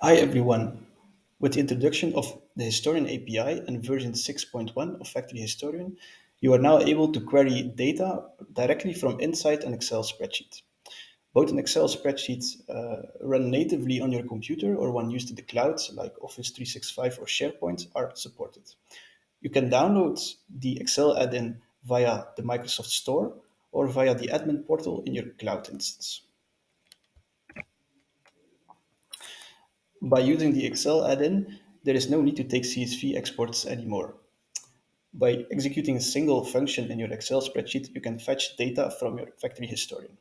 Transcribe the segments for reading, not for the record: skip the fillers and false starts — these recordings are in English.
Hi everyone. With the introduction of the Historian API and version 6.1 of Factory Historian, you are now able to query data directly from inside an Excel spreadsheet. Both an Excel spreadsheet run natively on your computer or one used in the cloud like Office 365 or SharePoint are supported. You can download the Excel add-in via the Microsoft Store or via the admin portal in your cloud instance. By using the Excel add-in, there is no need to take CSV exports anymore. By executing a single function in your Excel spreadsheet, you can fetch data from your factory historian.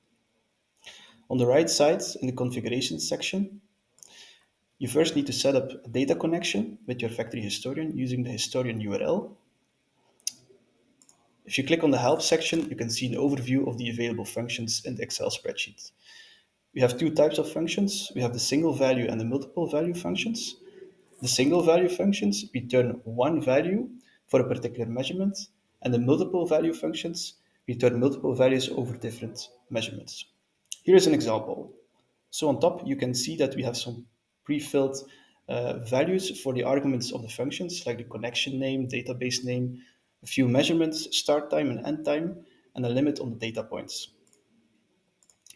On the right side, in the configuration section, you first need to set up a data connection with your factory historian using the historian URL. If you click on the help section, you can see an overview of the available functions in the Excel spreadsheet. We have two types of functions. We have the single value and the multiple value functions. The single value functions return one value for a particular measurement, and the multiple value functions return multiple values over different measurements. Here is an example. So on top, you can see that we have some pre-filled values for the arguments of the functions, like the connection name, database name, a few measurements, start time and end time, and a limit on the data points.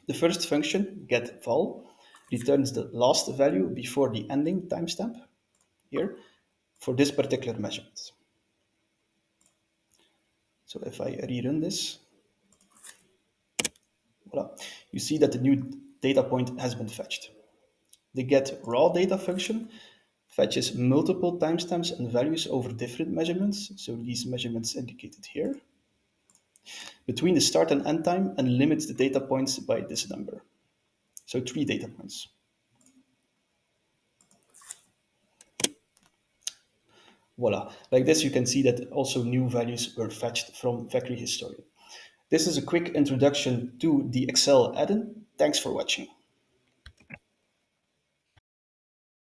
The first function, getVal, returns the last value before the ending timestamp here for this particular measurement. So if I rerun this, voila, you see that the new data point has been fetched. The getRawData function fetches multiple timestamps and values over different measurements, so these measurements indicated here, between the start and end time, and limits the data points by this number. So 3 data points. Voila. Like this, you can see that also new values were fetched from Factory Historian. This is a quick introduction to the Excel add-in. Thanks for watching.